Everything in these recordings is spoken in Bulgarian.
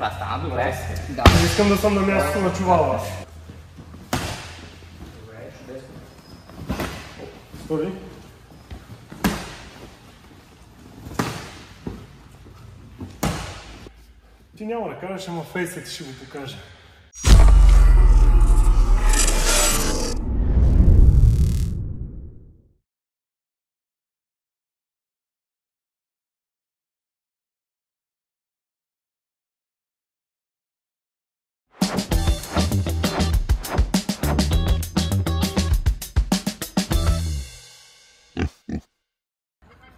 Това стана добре. Да. Не искам да съм на мястото на чувала. Добре, чудесно. Стори. Ти няма да кажеш, ама фейсът ще го покажа.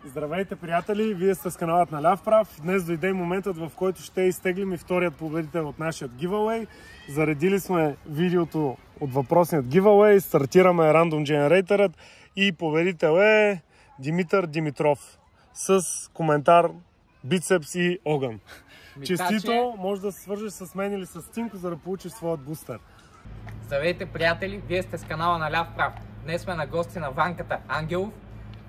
Здравейте, приятели! Вие сте с каналът на Ляв Прав. Днес дойде моментът, в който ще изтеглим и вторият победител от нашия giveaway. Заредили сме видеото от въпросният giveaway, стартираме Random Generator и победител е Димитър Димитров с коментар бицепс и огън. Честито, може да се свържеш с мен или с Тинко, за да получиш своят бустер. Здравейте, приятели! Вие сте с канала на Ляв Прав. Днес сме на гости на Ванката Ангелов,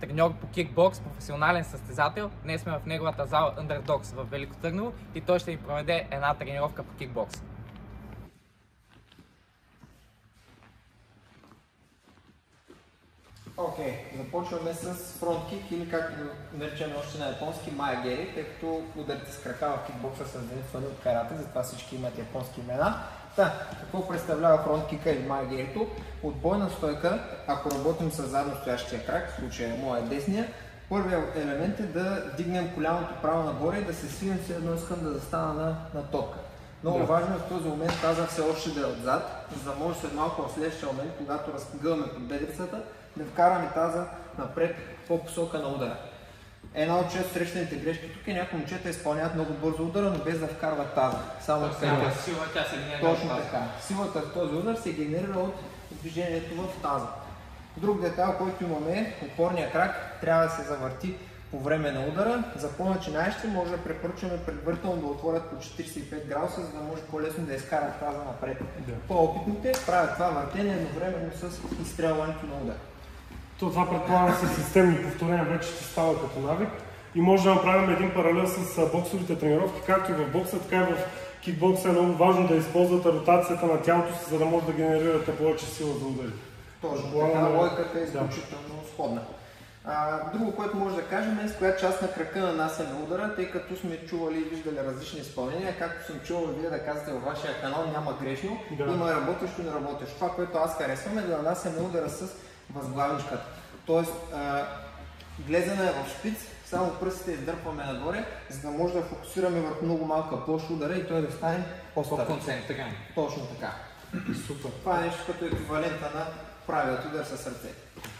треньор по кикбокс, професионален състезател. Днес сме в неговата зала Underdogs в Велико Търново и той ще ни проведе една тренировка по кикбокс. Започваме с фронт-кик или както наричаме още на японски майагери, тъй като ударите с крака в кикбокса са заимствани от карате, затова всички имат японски имена. Какво представлява фронт-кика или майагерито? От бойна стойка, ако работим с задно стоящия крак, в случая моя десния, първият елемент е да дигнем коляното право нагоре и да се свием, все едно искам да застана на топка. Много важно е в този момент таза все още да е отзад, за да може след малко в следващия момент, когато разгъваме под бедрицата, да вкараме таза напред по посока на удара. Една от често срещаните грешки тук е някои момчета изпълняват много бързо удара, но без да вкарват таза. Само сила, тя се генерира. Точно така. Силата в този удар се генерира от движението в таза. Друг детайл, който имаме, опорния крак трябва да се завърти по време на удара. За по-начинаещи може да препоръчваме предварително да отворят по 45 градуса, за да може по-лесно да изкарат таза напред. По-опитните правят това въртение едновременно с изстрелването на удар. Това предполагам с системни повторения вече ще става като навик и може да направим един паралел с боксовите тренировки, както и в бокса, така и в кикбокса е много важно да използвате ротацията на тялото си, за да може да генерирате повече сила за удари. Точно така, логиката е изключително сходна. Друго, което може да кажем е с коя част на крака нанасяме удара, тъй като сме чували и виждали различни изпълнения. Както съм чувал вие да казвате във вашия канал, няма грешно, има работещо и неработещо. Това, което аз харесвам, е да нанасяме удара с възглавничката. Тоест, влезене в шпиц, само пръстите издърпваме нагоре, за да може да фокусираме върху много малка площ удара и той да стане по-концентриран. Точно така. Супер. Това е нещо като еквивалента на правилът удар с ръце.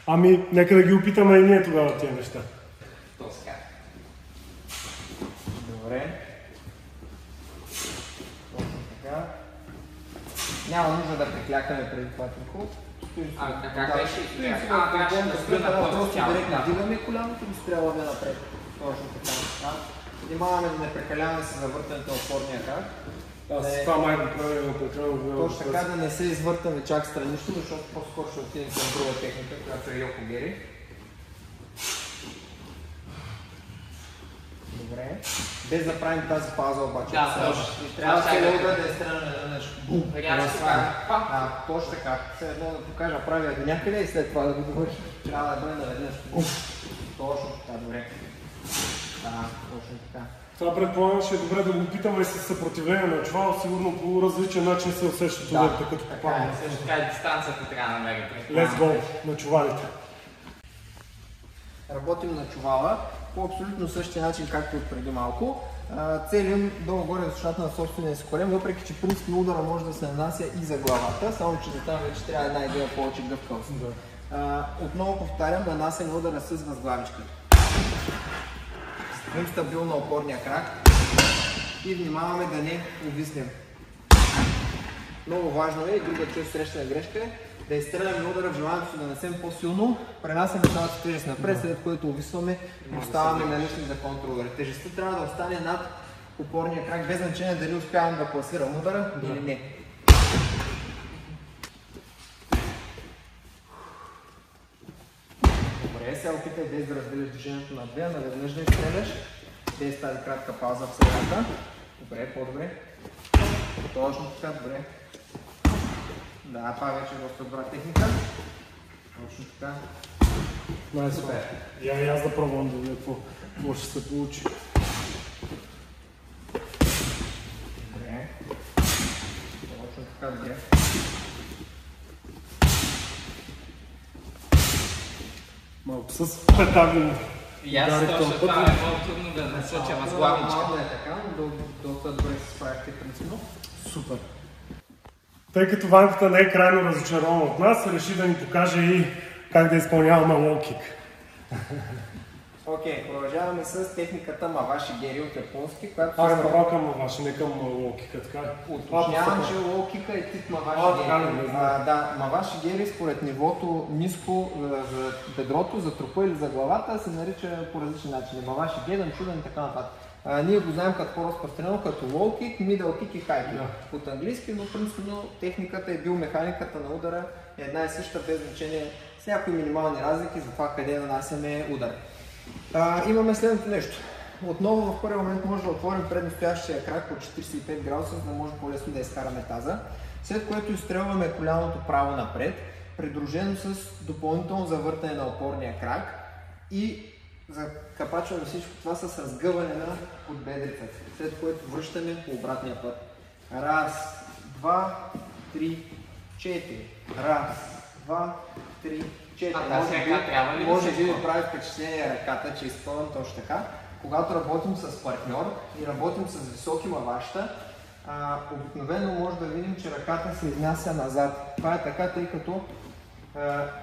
Ами, нека да ги опитаме и ние тогава тия неща. Точно така. Добре. Точно така. Няма нужда да преклякаме преди това трюко. Как беше? Трябваше да спрена просто директно дигаме коляното и стрелваме напред. Точно така. Внимаваме да не прекаляваме с завъртането на опорния крак. Това май го правим прекалено. Точно така, да не се извъртаме чак странично, защото по-скоро ще отидем към друга техника, която е йокогери. Добре. Без да правим тази пауза обаче. Трябва целият удар да е стрелен веднъж. Точно така. След едно да покажа правия до някъде и след това да го довършим. Трябва да бъде наведнъж. Точно така, добре. Точно така. Това предполагам, ще е добре да го опитаме и с съпротивление на чувал, сигурно по различен начин се усещат ударите като попадане. Така и дистанцията трябва да намерим. Let's go на чувалите. Работим на чувала по абсолютно същия начин, както от преди малко. Целим долу-горе за височината на собствения си корем, въпреки че принципно удара може да се нанася и за главата, само че за там вече трябва една идея повече гъвкавост. Отново повтарям, да нанасяме удара с възглавичка. Ставим стабилно опорния крак и внимаваме да не увиснем. Много важно е и друга често срещана грешка е да изстреляме удара в желанието си да нанесем по-силно, пренасяме цялата тежест напред, след което увисваме и оставаме налични за контрудари. Тежестта трябва да остане над опорния крак, без значение дали успявам да пласирам удара или не. Добре, сега опитай без да разделиш движението на две, наведнъж да изстреляш, без тази кратка пауза в средата. Добре, по-добре. Точно така, добре. Да, това вече е доста добра техника. Точно така. Супер. И аз да пробвам да видя какво ще се получи. Добре. Точно така, добре. Малко с петагон. И аз точно това е по-трудно да насоча възглавничка. Малко е така, но доста добре се справихте принципно. Супер. Тъй като Ванката не е крайно разочарован от нас, реши да ни покаже и как да изпълняваме лоу-кик. Окей, продължаваме с техниката Маваши Гери от японски, която Аз направо към Маваши, не към лоу-кика, така е. Уточнявам, че лоу-кика е тип Маваши Гери. Да, Маваши Гери според нивото ниско за бедрото, за трупа или за главата се нарича по различни начини. Маваши Гери, чуден и така нататък. Ние го знаем като по-разпространено като low-kick, middle-kick и high-kick от английски, но принципно техниката и биомеханиката на удара е една и съща, без значение с някои минимални разлики за това къде нанасяме удар. Имаме следното нещо. Отново в първи момент може да отворим предностоящия крак от 45 градуса, за да може по-лесно да изкараме таза, след което изстрелваме коляното право напред, придружено с допълнително завъртане на опорния крак и закапачваме всичко това с разгъване на подбедрицата, след което връщаме по обратния път. Раз, два, три, четири. Раз, два, три, четири. Може би ви прави впечатление ръката, че изпълням точно така. Когато работим с партньор и работим с високи мавашта, обикновено може да видим, че ръката се изнася назад. Това е така, тъй като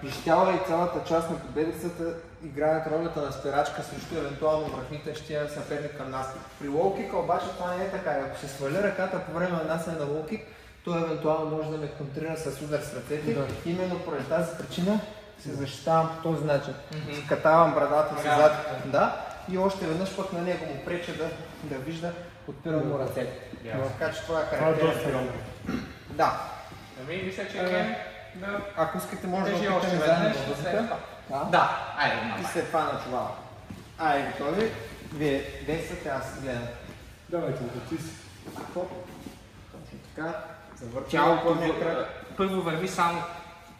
пищяла и цялата част на победицата играят ролята на спирачка срещу евентуално връхнитещия съперник към нас. При лоу-кика обаче това не е така. Ако се сваля ръката по време на нанасяне на лоу-кик, то евентуално може да ме контрира с удар с ръцете. Именно поради тази причина се защитавам по този начин. Скатавам брадата си зад. Да, и още веднъж пък на него му преча да вижда, подпирам му ръцете. Така че това е характерно. Да. Мисля, че ако искате, може да опитаме заедно във въздуха. Да, айде и след това на чувала. Айде, готови. Вие действате, аз гледам. Давайте, ти си. Точно така. Завъртявам крак. Първо върви само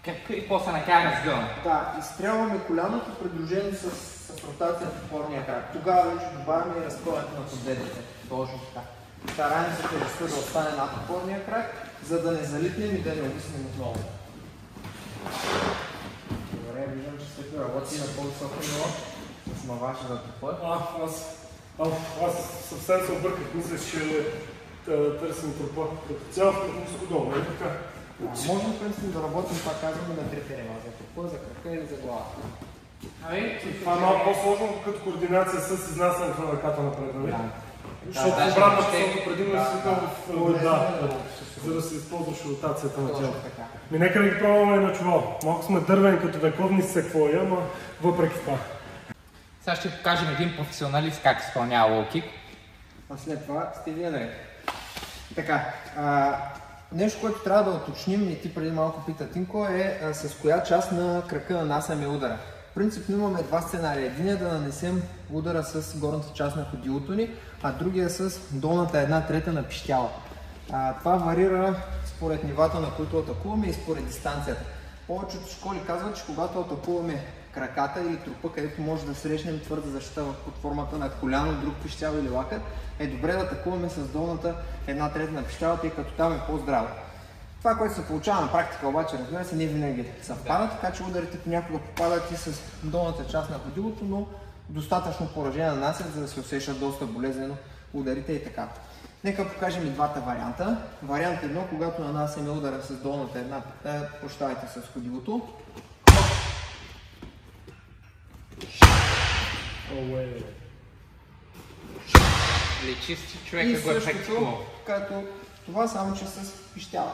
кръка и после накрая разгъваме. Да, изстрелваме коляното, придружено с ротация в опорния крак. Тогава вече добавяме и разпъването на подбедрите. Точно така. Стараем се тежестта да остане над опорния крак, за да не залитнем и да не увиснем отново. Добре, виждам, че след работи на по-високо ниво с маваши за трупа. Аз съвсем се обърках, мисля, че търсим трупа като цяло в ниско долу, не така? Можем в принцип да работим, това казваме, на трите нива, за трупа, за крака или за главата. Това е малко по-сложно като координация с изнасянето на ръката напред, нали? Защото Да, в обратна посока предимно е за да се използваш ротацията на тялото. Нека да ги пробваме на чувал. Малко сме дървени като вековни секвои, ама въпреки това. Сега ще покажем един професионалист как изпълнява лоу-кик. А след това сте вие наред. Така, нещо, което трябва да уточним и ти преди малко пита Тинко е с коя част на крака нанасяме удара. Принципно имаме два сценария. Един е да нанесем удара с горната част на ходилото ни, а другия с долната 1/3 на пищяла. Това варира според нивата, на които атакуваме и според дистанцията. Повечето школи казват, че когато атакуваме краката или трупа, където може да срещнем твърда защита под формата на коляно, друг пищял или лакът, е добре да атакуваме с долната 1/3 на пищяла, тъй като там е по-здраво. Това, което се получава на практика, обаче, разбира се, не винаги съвпада, така че ударите понякога попадат и с долната част на ходилото, но достатъчно поражение нанасят, за да се усещат доста болезнено ударите и така. Нека покажем и двата варианта. Вариант 1, когато нанасяме удара с долната с ходилото. Лечи си човека го е практикувал. Като това само че с пищяла.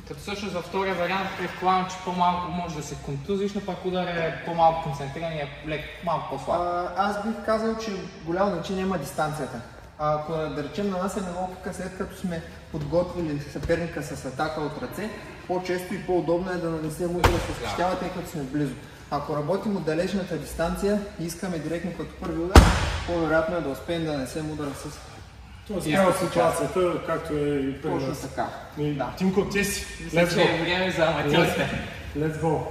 Като всъщност във втория вариант предполагам, че по-малко може да се контузиш, но пък удар е по-малко концентриран и е малко по-слаб. Аз бих казал, че голямо значение има дистанцията. Ако да речем нанасяме лоу-кика, след като сме подготвили съперника с атака от ръце, по-често и по-удобно е да нанесем удара с пищяла, тъй като сме близо. Ако работим от далечната дистанция и искаме директно като първи удар, по-вероятно е да успеем да нанесем удара с... Това е ситуацията, както е и при Точно нас. така. Да. Тимко, ти си. Мисля, че е време за аматьорите. Let's go.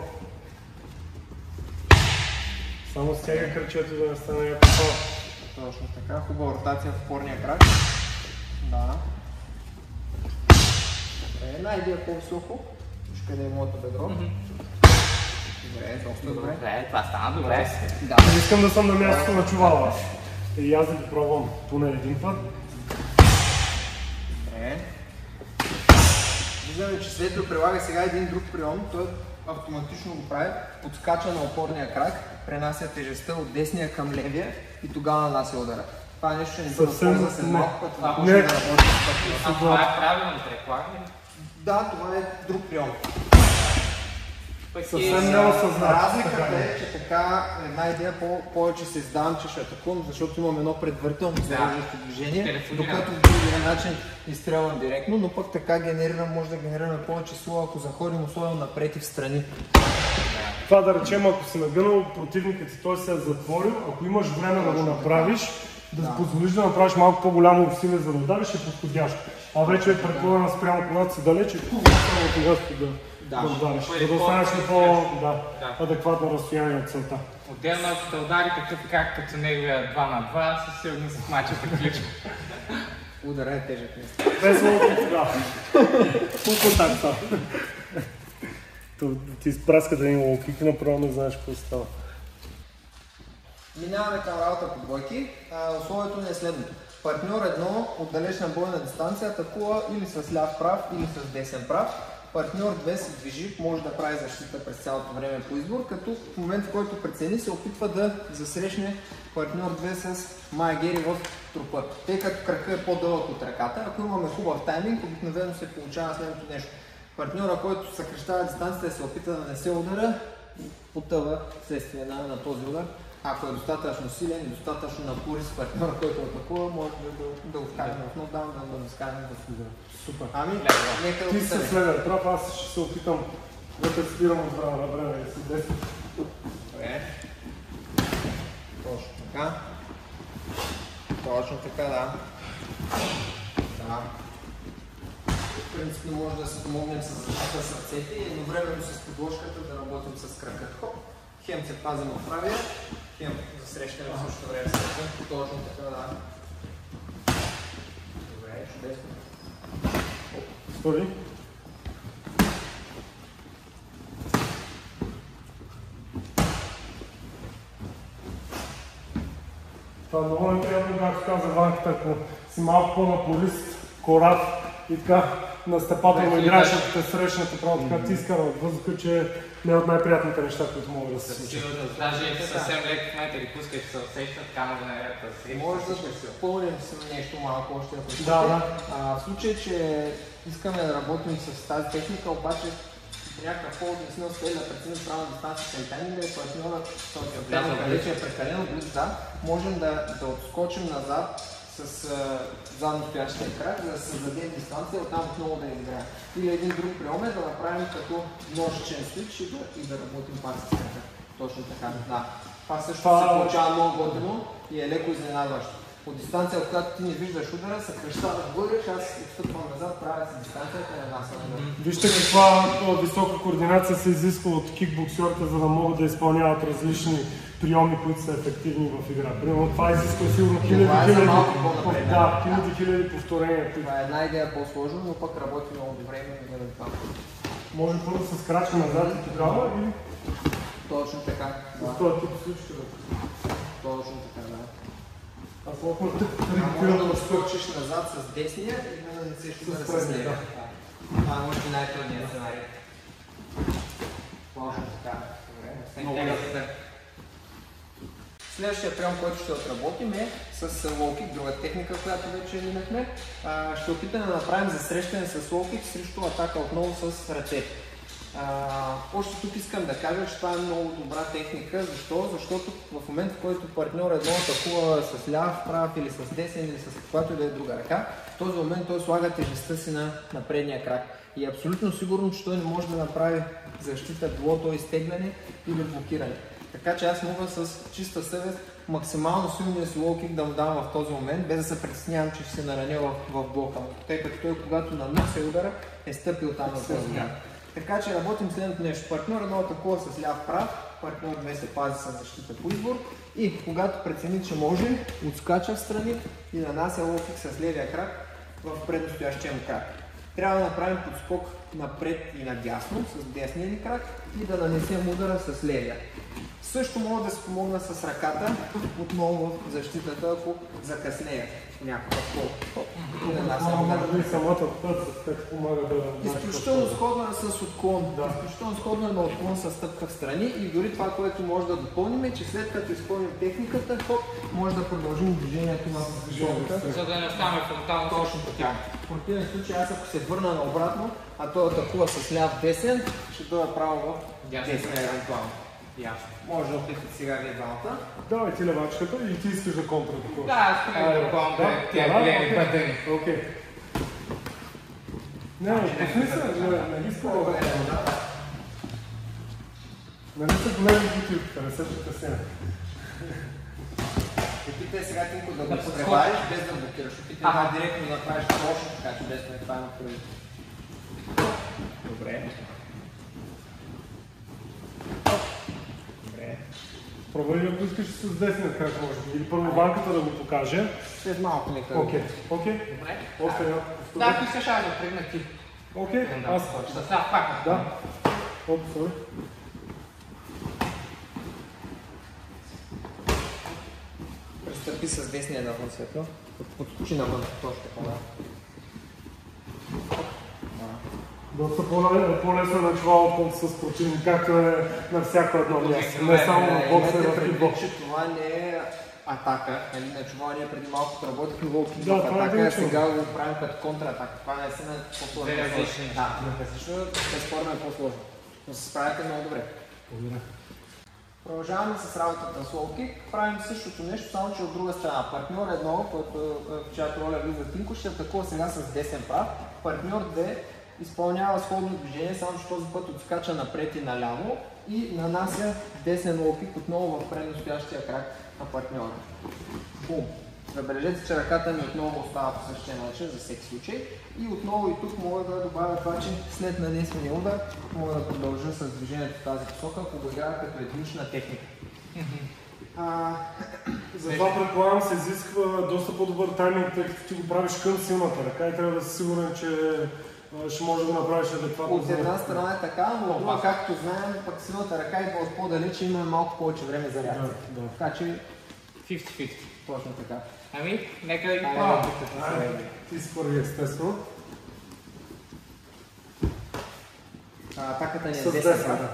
Само стяга кръчето да не стане яко това. Точно така. Хубава ротация в опорния крак. Да. Добре, найди я по-високо. Виж къде е моето бедро. Добре, доста добре. Добре, това стана добре. Да. Не искам да съм на мястото на чувала. И аз да ги пробвам поне един път. Добре. Виждаме, че Светло прилага сега един друг прием. Той автоматично го прави. Подскача на опорния крак, пренася тежестта от десния към левия и тогава нанася удара. Това нещо ще ни бъде полза след малко, като да може да работи. А това е правилно предполагане? Да, това е друг прием. Съвсем неосъзнато. Разликата е, че така една идея повече се издавам, че ще атакувам, защото имам едно предварително зареждащо движение, докато в другия начин изстрелвам директно, но пък така генерирам, може да генерираме повече сила, ако заходим особено напред и в страни. Това да речем, ако си нагънал противникът и той се е затворил, ако имаш време да го направиш, да си позволиш да направиш малко по-голямо усилие за да удариш е подходящо. А вече е предполагано спрямо когато си далече, само тогава да удариш, за да останеш на по-адекватно разстояние от целта. Отделно ако те удари такъв крак като неговия 2 на 2, със сигурност мачът приключва. Удара е тежък нещо. Без лоу-кик, да. По контакт става. Ти изпраска да има лоу-кик и направо не знаеш какво става. Минаваме към работа по двойки. Условието ни е следното. Партньор едно от далечна бойна дистанция атакува или с ляв прав, или с десен прав. Партньор 2 се движи, може да прави защита през цялото време по избор, като в момент, в който прецени, се опитва да засрещне партньор 2 с маягери в трупа. Тъй като кръка е по-дълъг от ръката, ако имаме хубав тайминг, обикновено се получава следното нещо. Партньора, който съкращава дистанцията и се опита да не се удара, потъва вследствие на този удар. Ако е достатъчно силен и достатъчно напорист партньора, който атакува, може да го вкараме в нокдаун, да го скараме в удара. Супер. Ами, нека да Ти се следва прав, аз ще се опитам да те спирам от време на време и си десен. Добре. Точно така. Точно така, да. Да. Принципно може да се помогнем с защита с ръцете и едновременно с подложката да работим с крака. Хоп. Хем се пазим в правия, хем засрещаме в същото време с ръка. Точно така, да. Добре, чудесно. Стори. Това е много неприятно, както каза Ванката, ако си малко по-напорист, корав и така настъпателно играеш, ако те срещнете право така тиска на въздуха, че не е от най-приятните неща, които могат да се случат. Даже съвсем леко в момента ги пускай, че се усещат, камера да не е да се Може да допълним нещо малко още, ако искате. Да. В случай, че искаме да работим с тази техника, обаче при някакъв повод не сме успели да преценим правилна дистанция и тайминга и партньорът, където е прекалено близо, можем да отскочим назад с задно стоящия крак, за да създадем дистанция, оттам отново да играем. Или един друг прием е да направим като ножичен свич и да работим пак с крака. Точно така, да. Това също се получава много готино и е леко изненадващо. От дистанция, от която ти не виждаш удара, съкращаваш бъдеш, аз отстъпвам назад, правя си дистанцията и нанасям удара. Вижте каква висока координация се изисква от кикбоксерите, за да могат да изпълняват различни приеми, които са ефективни в игра. Примерно това изисква сигурно хиляди повторения. Това е една идея по-сложно, но пък работи много добре и не това. Може първо да се скрачва назад и тогава или... Точно така. В този тип случки. Точно така, да. Аз мога да го скочиш назад с десния и да нанесеш удара с левия. Това може би най-трудният сценарий. Точно така. Много ясно. Следващия прием, който ще отработим е с лоу-кик, друга техника, която вече минахме. Ще опитаме да направим засрещане с лоу-кик срещу атака отново с ръцете. Още тук искам да кажа, че това е много добра техника. Защо? Защото в момента, в който партньор едно атакува с ляв, прав или с десен или с каквато и да е друга ръка, в този момент той слага тежестта си на предния крак. И е абсолютно сигурно, че той не може да направи защита, било то изтегляне или блокиране. Така че аз мога с чиста съвест максимално силния си лоу кик да му давам в този момент, без да се притеснявам, че ще се нараня в блока. Тъй като той, когато нанася удара, е стъпил там на този място. Така че работим следното нещо. Партньор едно такова с ляв прав, партньор 2 се пази с защита по избор и когато прецени, че може, отскача в страни и нанася лоу кик с левия крак в предстоящия му крак. Трябва да направим подскок напред и надясно с десния ни крак и да нанесем удара с левия. Също мога да се помогна с ръката, отново в защитата, ако закъснея някакъв ход. Може би самата път, как помага да... Изключително сходно е с отклон. Изключително сходно е на отклон с стъпка в страни и дори това, което може да допълним е, че след като изпълним техниката, хоп, може да продължим движението на движението. За да не оставаме фронтално точно по тях. В противен случай аз ако се върна наобратно, а той атакува с ляв десен, ще дойда право в десен евентуално. Ясно. Може да опитате сега вие двамата. Давай ти левачката и ти искаш да контратакуваш. Да, аз трябва да контра тия големи бъдени. Окей. Не, пусни се, не иска да бъде. Нали са големи бутилките, не се притеснява. Опитай сега Тинко да го изпревариш без да блокираш. Опитай това директно да направиш точно така, че без да не това има преди. Добре. Пробвай, ако искаш с десния крак може би. Или първо банката да го покаже. След малко нека. Окей. Добре. Още една. Да, ако искаш аз да тръгна ти. Окей, аз. Ще сега пак. Да. Оп, сори. Пристъпи с десния навън светло. Подскочи навън, точно така. Доста по-лесно е начало, отколкото с противник, както е на всяко едно място. Не само в бокса, имайте в предвид, кикбокс. че това не е атака. На ние преди малко работихме лоу-кик Да, в това е атака, а различно. сега го правим като контратака. Това наистина е по-сложно. Две различни. Да, различно, безспорно е по-сложно. Но се справяте много добре. Благодаря. Продължаваме с работата с лоу-кик. Правим същото нещо, само че от друга страна. Партньор 1, който в чиято роля влиза Тинко, ще атакува сега с десен прав. Партньор 2 изпълнява сходно движение, само че този път отскача напред и наляво и нанася десен лоу-кик отново в предстоящия крак на партньора. Бум! Забележете, че ръката ми отново остава по същия начин за всеки случай. И отново и тук мога да добавя това, че след нанесения удар мога да продължа с движението в тази посока, ако го играя като единична техника. Затова предполагам се изисква доста по-добър тайминг, тъй като ти го правиш към силната ръка и трябва да си сигурен, че ще може да го направиш адекватно. От една страна е така, но от друга, както знаем, пък силната ръка идва от по-далече и имаме малко повече време за реакция. Да. Така че 50-50. точно така. Ами, нека да ги пробвам. Ти си първи, естествено. Атаката ни е С 10 10, права.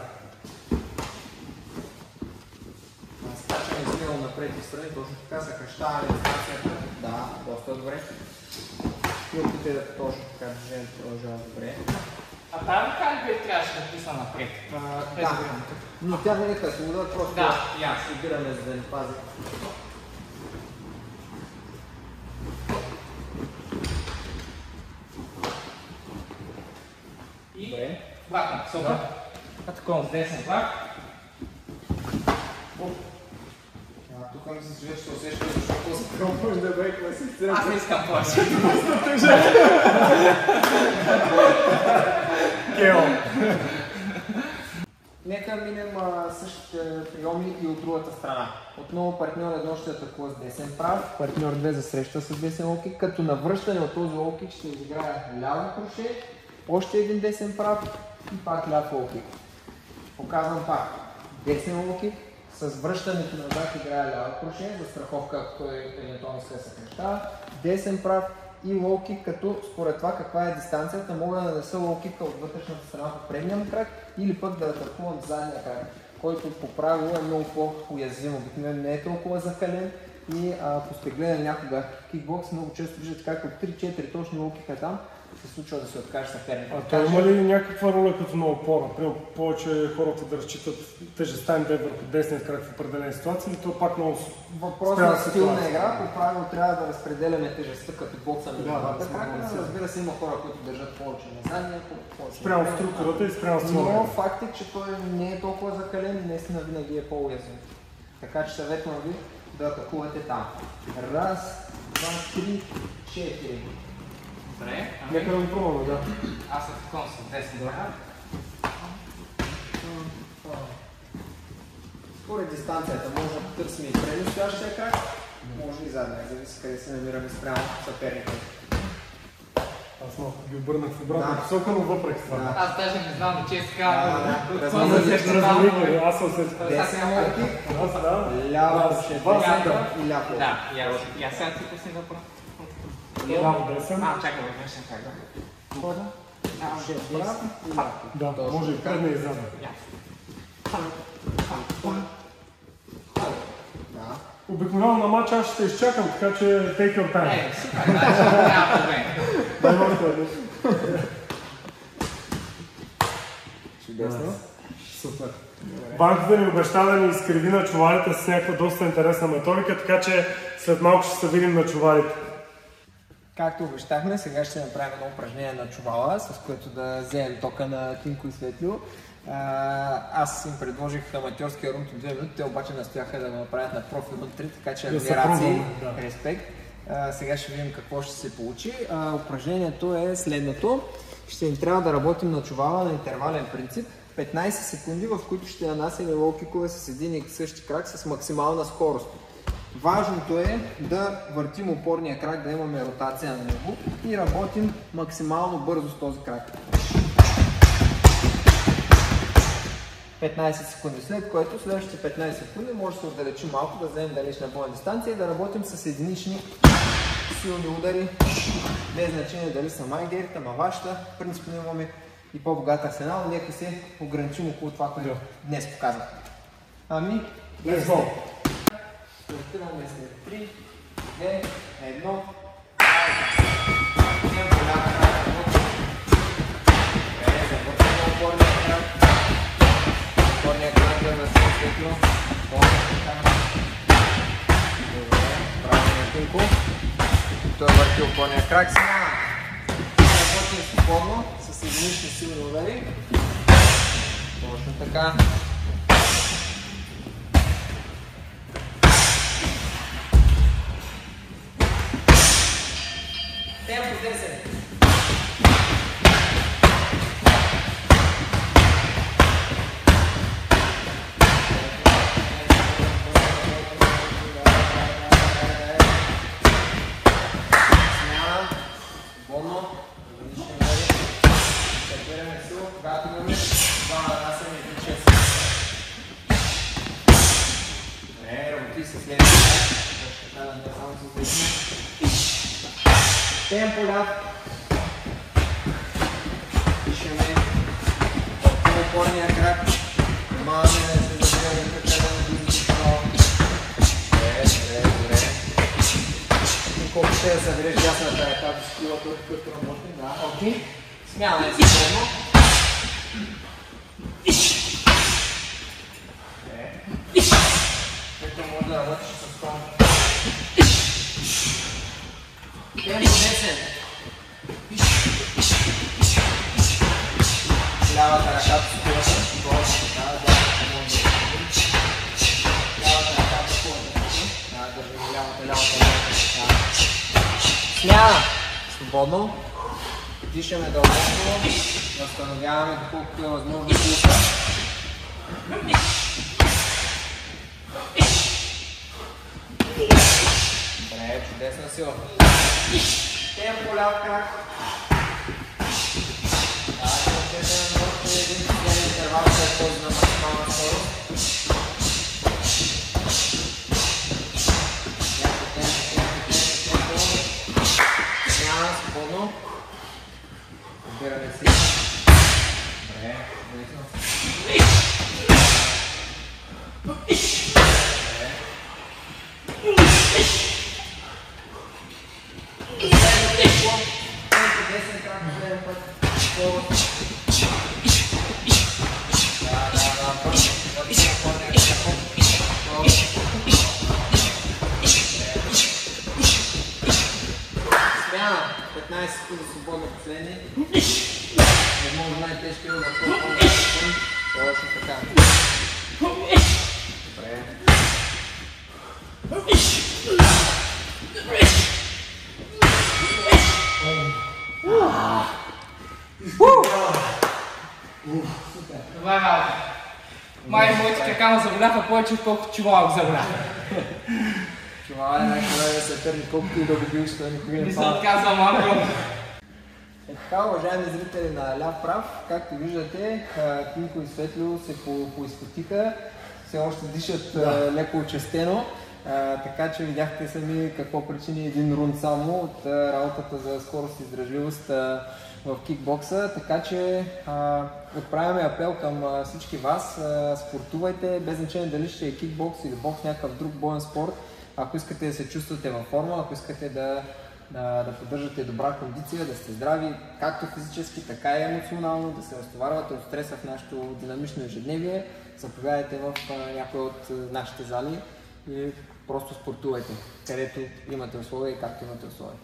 Скачаме измило напред и страни, точно така, съкръщаваме дистанцията. Да, доста добре. И опитай да точно така движението продължава добре. А тази ръка ли трябваше да писна напред? Да, но тя не е като удар, просто Да, ясно. събираме, за да ни пази. И Добре. вратна посока. Атакувам с десен крак. Тук ми се свижда, че се усеща, защото скромно да бе класифициран. Аз не искам повече. Кео. Нека минем същите приеми и от другата страна. Отново партньор 1 ще атакува с десен прав, партньор 2 засреща с десен лоу-кик, като на връщане от този лоу-кик ще изиграе ляво круше, още един десен прав и пак ляв лоу-кик. Показвам пак. Десен лоу-кик, с връщането назад играе ляво круше, за страховка, ако той евентуално се съкръщава, десен прав и лоу-кик, като според това каква е дистанцията, мога да нанеса лоу-кика от вътрешната страна по предния му крак или пък да атакувам задния крак, който по правило е много по-уязвим, обикновено не е толкова закален и ако сте гледали някога кикбокс, много често виждате как от 3-4 точни лоу-кика там се случва да се откаже съперника. А той има ли някаква роля като на опора? Примерно повече хората да разчитат тежестта им да е върху десния крак в определени ситуации, или то пак много въпрос на стил на игра, по правило трябва да разпределяме тежестта като бокса между двата крака. Разбира се, има хора, които държат повече на задния, повече спрямо структурата и спрямо стила. Но факт е, че той не е толкова закален и наистина винаги е по-уязвим. Така че съветвам ви да атакувате там. Раз, два, три, четири. Добре. Нека да го пробваме, да. Аз атакувам с 10 крака. Според дистанцията може да потърсим и предстоящия крак, може и задния, зависи къде се намираме спрямо съперника. Аз малко ги обърнах в обратна посока, но въпреки това. Аз даже не знам, че е така. Аз съм се... Десен локи, Аз да. ляво ще десен и ляво. Да, я сега ти си да правя. Ляво десен. Чакай, вече така. Ще десен и ляво. Да, може и предния и задния. Да. Обикновено на матча аз ще изчакам, така че take your time. Супер, няма проблем. Дай още един. Чудесно. Супер. Банката ни обеща да ни изкриви на чувалите с някаква доста интересна методика, така че след малко ще се видим на чувалите. Както обещахме, сега ще направим едно упражнение на чувала, с което да вземем тока на Тинко и Светлио. Аз им предложих аматьорския рунт от 2 минути, те обаче настояха да го направят на профи рунт 3, така че адмирации, респект. Сега ще видим какво ще се получи. Упражнението е следното. Ще им трябва да работим на чувала на интервален принцип. 15 секунди, в които ще нанасяме лоу-кикове с един и същи крак с максимална скорост. Важното е да въртим опорния крак, да имаме ротация на него и работим максимално бързо с този крак. 15 секунди, след което следващите 15 секунди може да се отдалечим малко, да вземем далечна бойна дистанция и да работим с единични силни удари, без значение дали са майгерите, маваща. Принципно имаме и по-богат арсенал, нека се ограничим около това, което днес показах. Ами, let's go! Стартираме след 3, 2, 1. Опорния крак да се светло. Правилно Тинко. Той върти опорния крак. Сега работим свободно с единични силни удари. Точно така. Темпо 10. Темпо ляв. Дишаме. Опорния крак. Внимаваме да се забираме прекалено близко. Добре. И колко ще да събереш дясната ръка до скилата, от който работим. Да, окей. Смяваме се средно. Ето може да работиш с това. Темпо 10. Лявата ръка по скулата. Лявата ръка по скулата. Държим лявата. Смяна. Свободно. Дишаме дълбоко. Възстановяваме доколкото е възможно пулса. Добре, чудесна сила. Темпо ляв крак. Един интервал след този на максимална скорост. Смяна, свободно. Разбираме си. Добре, секунди свободно последни. Възможно най-тежкият удар, който може да се точно така. Добре. Добре работа. Май моите крака ме заболяха повече, колкото чувалък заболяха. Това е най-хубавия съперник, колкото и да го бил, защото никога Не не се пада. отказва малко. Е така, уважаеми зрители на Ляв прав, както виждате, Тинко и Светло се поизпотиха, все още дишат леко очестено, така че видяхте сами какво причини един рунд само от работата за скорост и издръжливост в кикбокса, така че отправяме апел към всички вас, спортувайте, без значение дали ще е кикбокс или бокс, някакъв друг боен спорт. Ако искате да се чувствате във форма, ако искате да поддържате добра кондиция, да сте здрави, както физически, така и емоционално, да се разтоварвате от стреса в нашето динамично ежедневие, заповядайте в някои от нашите зали и просто спортувайте, където имате условия и както имате условия.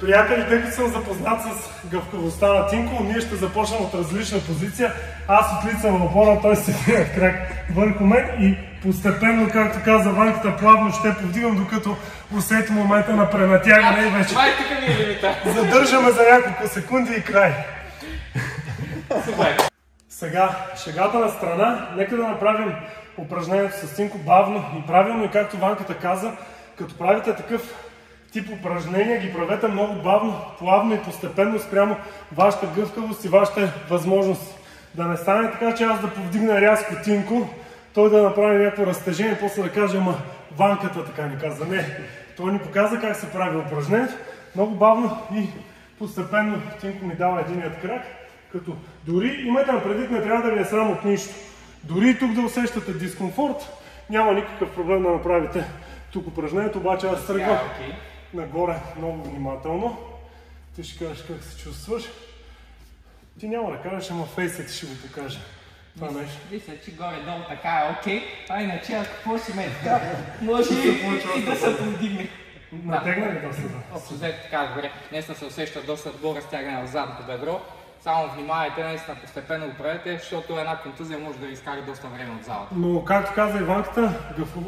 Приятели, тъй като съм запознат с гъвкавостта на Тинко, ние ще започнем от различна позиция. Аз отлицам в опора, той седи на крак върху мен и постепенно, както каза Ванката, плавно ще повдигам, докато усети момента на пренатягане и вече задържаме за няколко секунди и край. Супер. Сега, шегата на страна, нека да направим упражнението с Тинко бавно и правилно и както Ванката каза, като правите такъв тип упражнения, ги правете много бавно, плавно и постепенно спрямо вашата гъвкавост и вашите възможности. Да не стане така, че аз да повдигна рязко Тинко, той да направи някакво разтежение и после да каже, ама Ванката така ни каза. Не, той ни показа как се прави упражнението, много бавно и постепенно Тинко ми дава единият крак, като дори имайте на предвид, не трябва да ви е срам от нищо. Дори и тук да усещате дискомфорт, няма никакъв проблем да направите тук упражнението, обаче аз тръгвам нагоре много внимателно. Ти ще кажеш как се чувстваш. Ти няма да кажеш, ама фейсът ти ще го покаже. Това нещо. Мисля, че горе-долу така е окей, а иначе ако си ме така, може и да се повдигне. Натегна ли доста? Общо взето така добре. Днес се усеща доста добро разтягане в задното бедро. Само внимавайте, наистина постепенно го правете, защото една контузия може да ви изкара доста време от залата. Но както каза Иванката,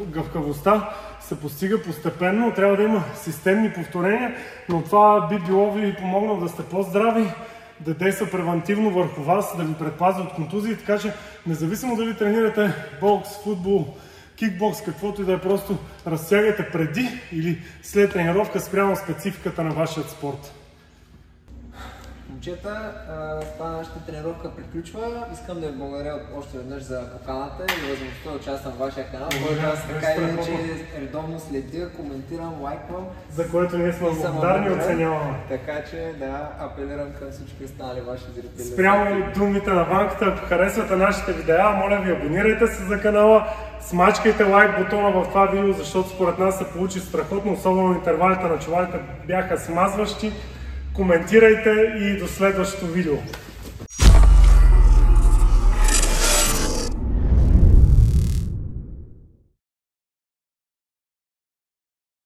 гъвкавостта се постига постепенно, трябва да има системни повторения, но това би било ви помогнало да сте по-здрави, да действа превентивно върху вас, да ви предпазва от контузии, така че независимо дали тренирате бокс, футбол, кикбокс, каквото и да е, просто разтягайте преди или след тренировка спрямо спецификата на вашия спорт. Момчета, това нашата тренировка приключва. Искам да ви благодаря още веднъж за поканата и възможността да участвам в вашия канал, който аз така и иначе редовно следя, коментирам, лайквам. За което ние сме благодарни и оценяваме. Така че да апелирам към всички останали ваши зрители. Спрямо думите на Ванката, ако харесвате нашите видеа, моля ви, абонирайте се за канала, смачкайте лайк бутона в това видео, защото според нас се получи страхотно, особено интервалите на чувалите бяха смазващи. Коментирайте и до следващото видео.